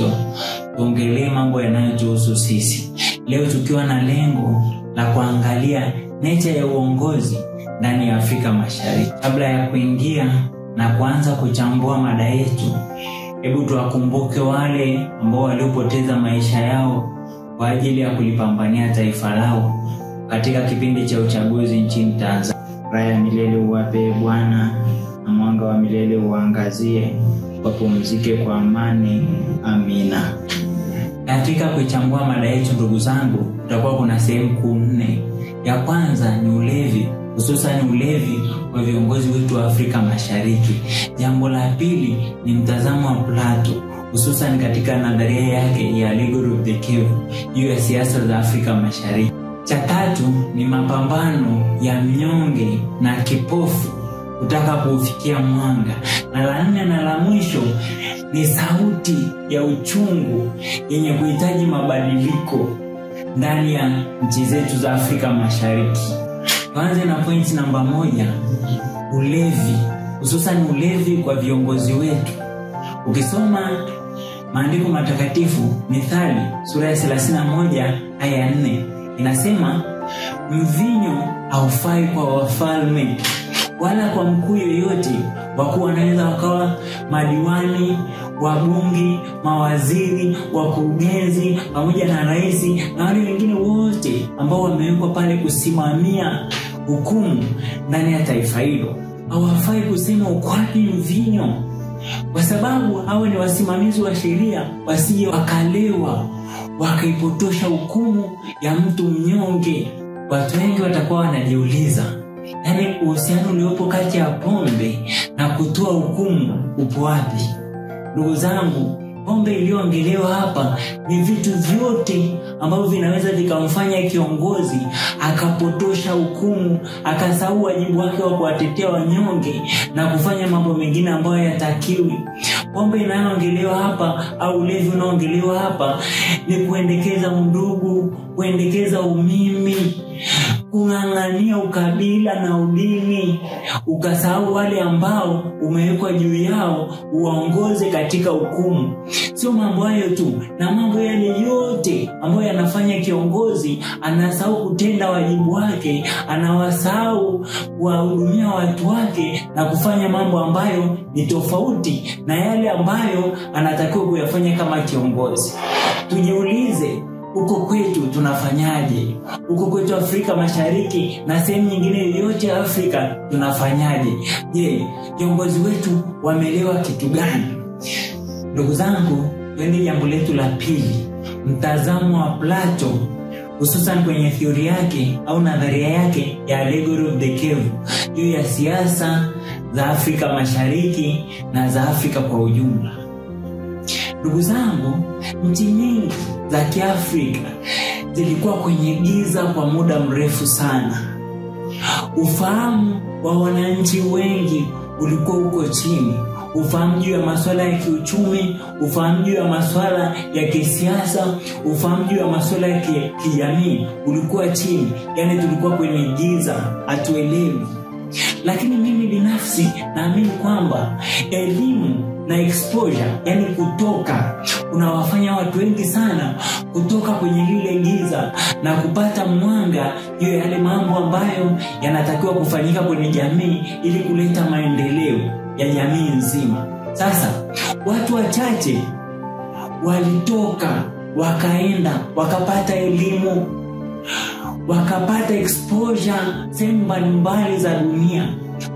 Kristo, tuongelee mambo yanayotuhusu sisi. Leo tukiwa na lengo la kuangalia nature ya uongozi ndani ya Afrika Mashariki. Kabla ya kuingia na kuanza kuchambua mada yetu, hebu tuwakumbuke wale ambao waliopoteza maisha yao kwa ajili ya kulipambania taifa lao katika kipindi cha uchaguzi nchini Tanzania. Raha ya milele uwape Bwana, na mwanga wa milele uangazie, wapumzike kwa amani. Amina. Katika kuchambua mada yetu, ndugu zangu, tutakuwa kuna sehemu kuu 4. Ya kwanza ni ulevi, hususan ulevi wa viongozi wetu wa Afrika Mashariki. Jambo la pili ni mtazamo wa Plato, hususan katika nadharia yake ya Allegory of the Cave juu ya siasa za Afrika Mashariki. Cha tatu ni mapambano ya mnyonge na kipofu kutaka kufikia mwanga. Na la 4 na la mwisho ni sauti ya uchungu yenye kuhitaji mabadiliko ndani ya nchi zetu za Afrika Mashariki. Tuanze na point namba 1, ulevi, hususan ulevi kwa viongozi wetu. Ukisoma maandiko matakatifu, Mithali sura ya 31 aya 4 inasema, mvinyo haufai kwa wafalme wala kwa mkuu yoyote, wakuu wanaweza wakawa madiwani, wabunge, mawaziri, wakurugenzi, pamoja na rais na wale wengine wote ambao wamewekwa pale kusimamia hukumu ndani ya taifa hilo. Hawafai kusema ukwapi mvinyo, kwa sababu hao ni wasimamizi wa sheria, wasije wakalewa wakaipotosha hukumu ya mtu mnyonge. Watu wengi watakuwa wanajiuliza, yaani uhusiano uliopo kati ya pombe na kutoa hukumu upo wapi? Ndugu zangu, pombe iliyoongelewa hapa ni vitu vyote ambavyo vinaweza vikamfanya kiongozi akapotosha hukumu, akasahau wajibu wake wa kuwatetea wanyonge na kufanya mambo mengine ambayo hayatakiwi. Pombe inayoongelewa hapa au ulevi unaoongelewa hapa ni kuendekeza undugu, kuendekeza umimi, kung'ang'ania ukabila na udini, ukasahau wale ambao umewekwa juu yao uongoze katika hukumu. Sio mambo hayo tu, na mambo yale yote ambayo yanafanya kiongozi anasahau kutenda wajibu wake, anawasahau kuwahudumia watu wake na kufanya mambo ambayo ni tofauti na yale ambayo anatakiwa kuyafanya kama kiongozi. Tujiulize, huko kwetu tunafanyaje? Huko kwetu Afrika Mashariki na sehemu nyingine yoyote ya Afrika tunafanyaje? Je, viongozi wetu wameelewa kitu gani? Ndugu zangu, twende jambo letu la pili, mtazamo wa Plato, hususan kwenye theory yake au nadharia yake ya Allegory of the Cave juu ya siasa za Afrika Mashariki na za Afrika kwa ujumla. Ndugu zangu, nchi nyingi za Kiafrika zilikuwa kwenye giza kwa muda mrefu sana. Ufahamu wa wananchi wengi ulikuwa uko chini. Ufahamu juu ya masuala ya kiuchumi, ufahamu juu ya masuala ya kisiasa, ufahamu juu ya masuala ya kijamii ulikuwa chini. Yaani tulikuwa kwenye giza, hatuelewi. Lakini mimi binafsi naamini kwamba elimu na exposure, yani kutoka, unawafanya watu wengi sana kutoka kwenye lile giza na kupata mwanga juu ya yale mambo ambayo yanatakiwa kufanyika kwenye jamii ili kuleta maendeleo ya jamii nzima. Sasa watu wachache walitoka, wakaenda, wakapata elimu, wakapata exposure sehemu mbalimbali za dunia,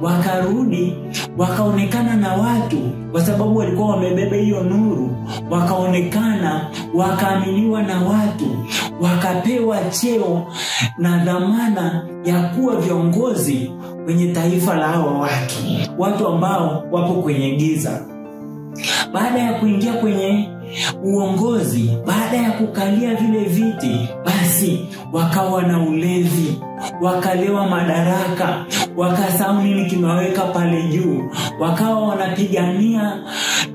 wakarudi, wakaonekana na watu kwa sababu walikuwa wamebeba hiyo nuru, wakaonekana, wakaaminiwa na watu, wakapewa cheo na dhamana ya kuwa viongozi kwenye taifa la hao watu ambao wapo kwenye giza. Baada ya kuingia kwenye uongozi, baada ya kukalia vile viti, basi wakawa na ulevi, wakalewa madaraka, wakasahau nini kimewaweka pale juu, wakawa wanapigania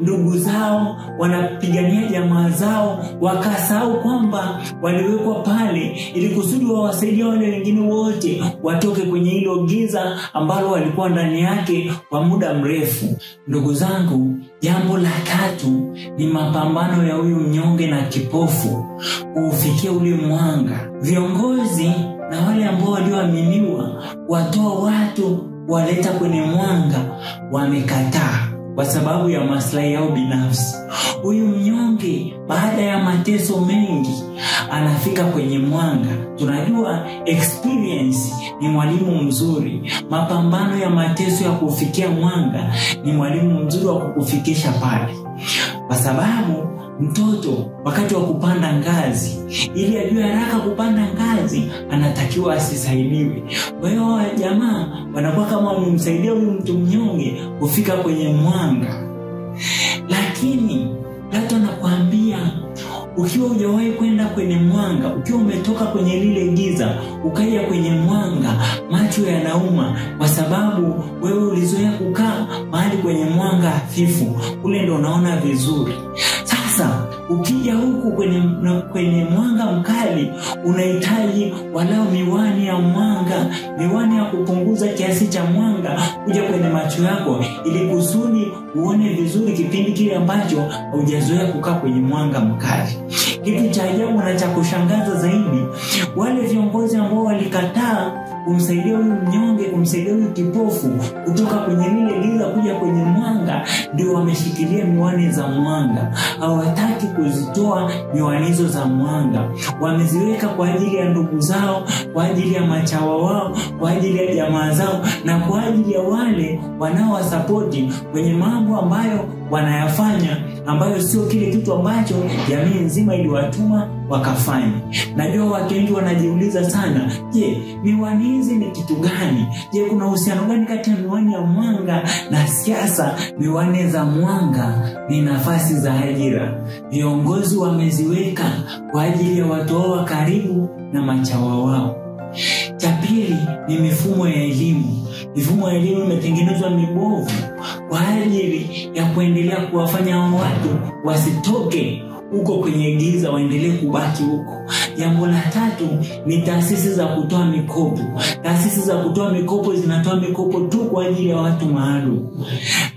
ndugu zao, wanapigania jamaa zao, wakasahau kwamba waliwekwa pale ili kusudi wawasaidie wale wengine wote watoke kwenye hilo giza ambalo walikuwa ndani yake kwa muda mrefu. Ndugu zangu, Jambo la tatu ni mapambano ya huyu mnyonge na kipofu kufikia ule mwanga. Viongozi na wale ambao walioaminiwa watoa watu waleta kwenye mwanga wamekataa kwa sababu ya maslahi yao binafsi. Huyu mnyonge baada ya mateso mengi anafika kwenye mwanga. Tunajua experience ni mwalimu mzuri. Mapambano ya mateso ya kufikia mwanga ni mwalimu mzuri wa kukufikisha pale. Kwa sababu mtoto wakati wa kupanda ngazi, ili ajue haraka kupanda ngazi, anatakiwa asisaidiwe. Kwa hiyo jamaa wanakuwa kama wamemsaidia huyu mtu mnyonge kufika kwenye mwanga. Lakini Plato anakuambia ukiwa hujawahi kwenda kwenye mwanga, ukiwa umetoka kwenye lile giza ukaja kwenye mwanga, macho yanauma kwa sababu wewe ulizoea kukaa mahali kwenye mwanga hafifu, kule ndo unaona vizuri. Sasa ukija huku kwenye mwanga mkali, unahitaji walau miwani ya mwanga, miwani ya kupunguza kiasi cha mwanga kuja kwenye macho yako, ili kusudi uone vizuri kipindi kile ambacho hujazoea kukaa kwenye mwanga mkali. Kitu cha ajabu na cha kushangaza zaidi, wale viongozi ambao walikataa kumsaidia huyu mnyonge, kumsaidia huyu kipofu kutoka kwenye lile giza kuja kwenye mwanga, ndio wameshikilia miwani za mwanga. Hawataki kuzitoa miwani hizo za mwanga. Wameziweka kwa ajili ya ndugu zao, kwa ajili ya machawa wao, kwa ajili ya jamaa zao, na kwa ajili ya wale wanaowasapoti kwenye mambo ambayo wanayafanya, ambayo sio kile kitu ambacho jamii nzima iliwatuma wakafanya. Najua watu wengi wanajiuliza sana, je, miwani hizi ni kitu gani? Je, kuna uhusiano gani kati ya miwani ya mwanga na siasa? Miwani za mwanga ni nafasi za ajira. Viongozi wameziweka kwa ajili ya watu wao wa karibu na machawa wao. Cha pili ni mifumo ya elimu. Mifumo ya elimu imetengenezwa mibovu kwa ajili ya kuendelea kuwafanya watu wasitoke huko kwenye giza, waendelee kubaki huko. Jambo la tatu ni taasisi za kutoa mikopo. Taasisi za kutoa mikopo zinatoa mikopo tu kwa ajili ya watu maalum.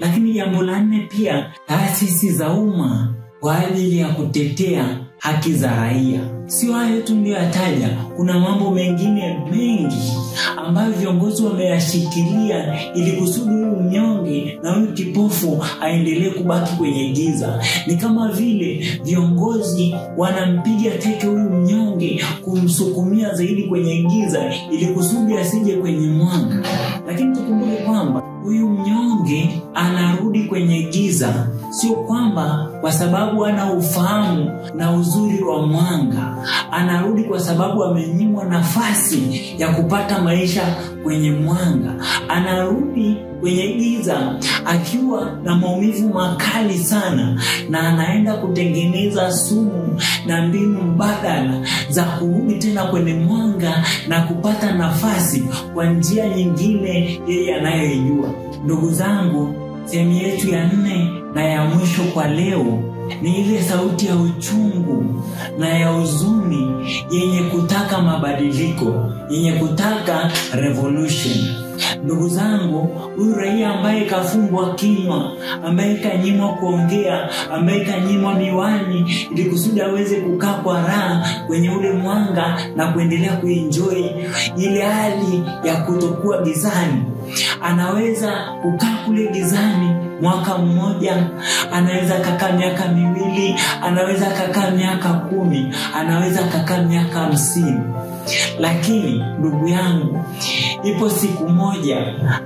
Lakini jambo la nne pia, taasisi za umma kwa ajili ya kutetea haki za raia. Sio hayo tu ndio yataja, kuna mambo mengine mengi ambayo viongozi wameyashikilia ili kusudi huyu mnyonge na huyu kipofu aendelee kubaki kwenye giza. Ni kama vile viongozi wanampiga teke huyu mnyonge, kumsukumia zaidi kwenye giza ili kusudi asije kwenye mwanga. Lakini tukumbuke kwamba huyu mnyonge anarudi kwenye giza sio kwamba kwa sababu ana ufahamu na uzuri wa mwanga. Anarudi kwa sababu amenyimwa nafasi ya kupata maisha kwenye mwanga. Anarudi kwenye giza akiwa na maumivu makali sana, na anaenda kutengeneza sumu na mbinu mbadala za kurudi tena kwenye mwanga na kupata nafasi kwa njia nyingine yeye anayoijua. Ndugu zangu, sehemu yetu ya 4 na ya mwisho kwa leo ni ile sauti ya uchungu na ya huzuni yenye kutaka mabadiliko, yenye kutaka revolution. Ndugu zangu, huyu raia ambaye kafungwa kinywa, ambaye kanyimwa kuongea, ambaye kanyimwa miwani ili kusudi aweze kukaa kwa raha kwenye ule mwanga na kuendelea kuenjoy ile hali ya kutokuwa gizani, anaweza kukaa kule gizani mwaka mmoja, anaweza kukaa miaka 2, anaweza kukaa miaka 10, anaweza kukaa miaka 50. Lakini ndugu yangu, ipo siku moja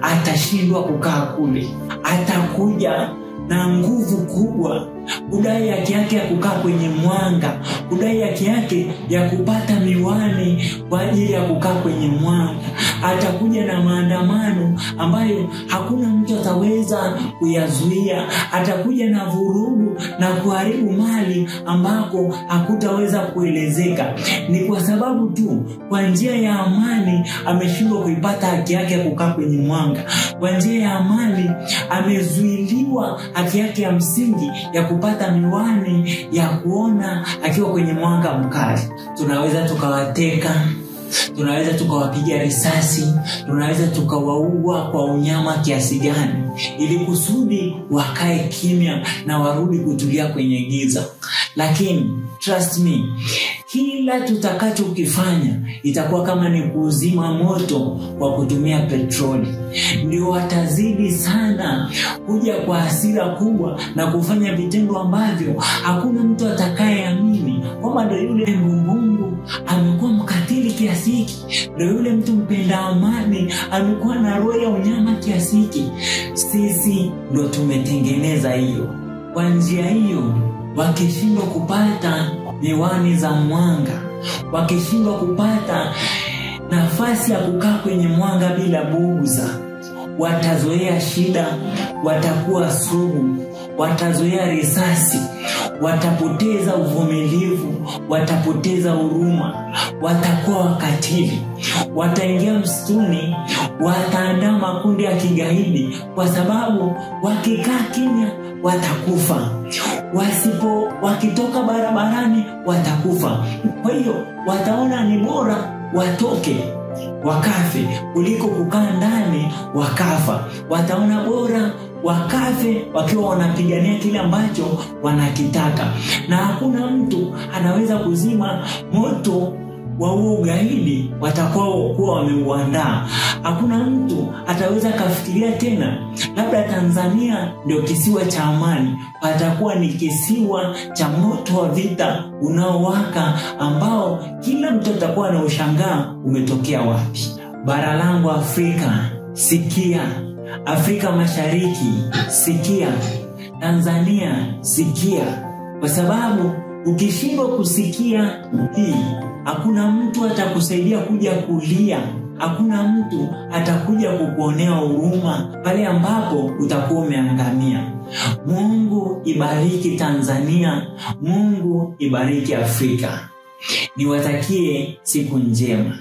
atashindwa kukaa kule. Atakuja na nguvu kubwa, kudai haki yake ya kukaa kwenye mwanga, kudai haki yake ya kupata miwani kwa ajili ya kukaa kwenye mwanga. Atakuja na maandamano ambayo hakuna mtu ataweza kuyazuia. Atakuja na vurugu na kuharibu mali ambako hakutaweza kuelezeka. Ni kwa sababu tu kwa njia ya amani ameshindwa kuipata haki yake ya kukaa kwenye mwanga. Kwa njia ya amani amezuiliwa haki yake ya msingi ya kupata miwani ya kuona akiwa kwenye mwanga mkali. Tunaweza tukawateka, tunaweza tukawapiga risasi, tunaweza tukawaua kwa unyama kiasi gani, ili kusudi wakae kimya na warudi kutulia kwenye giza. Lakini trust me, kila tutakachokifanya itakuwa kama ni kuzima moto kwa kutumia petroli. Ndio watazidi sana kuja kwa hasira kubwa na kufanya vitendo ambavyo hakuna mtu atakayeamini kwamba ndio yule Mungu amekuwa mkatili kiasi hiki, ndio yule mtu mpenda amani amekuwa na roho ya unyama kiasi hiki. Sisi ndio tumetengeneza hiyo. Kwa njia hiyo, wakishindwa kupata miwani za mwanga, wakishindwa kupata nafasi ya kukaa kwenye mwanga bila buguza, watazoea shida, watakuwa sugu, watazoea risasi, watapoteza uvumilivu, watapoteza huruma, watakuwa wakatili, wataingia msituni, wataandaa makundi ya kigaidi, kwa sababu wakikaa kimya watakufa. Wakitoka barabarani watakufa. Kwa hiyo wataona ni bora watoke wakafe kuliko kukaa ndani wakafa. Wataona bora wakafe wakiwa wanapigania kile ambacho wanakitaka. Na hakuna mtu anaweza kuzima moto wa huo ugaidi watakao kuwa wameuandaa. Hakuna mtu ataweza kafikiria tena labda Tanzania ndio kisiwa cha amani, patakuwa ni kisiwa cha moto wa vita unaowaka, ambao kila mtu atakuwa na ushangaa umetokea wapi. Bara langu Afrika, sikia. Afrika Mashariki, sikia. Tanzania, sikia. Kwa sababu ukishindwa kusikia hii, hakuna mtu atakusaidia kuja kulia. Hakuna mtu atakuja kukuonea huruma pale ambapo utakuwa umeangamia. Mungu ibariki Tanzania, Mungu ibariki Afrika. Niwatakie siku njema.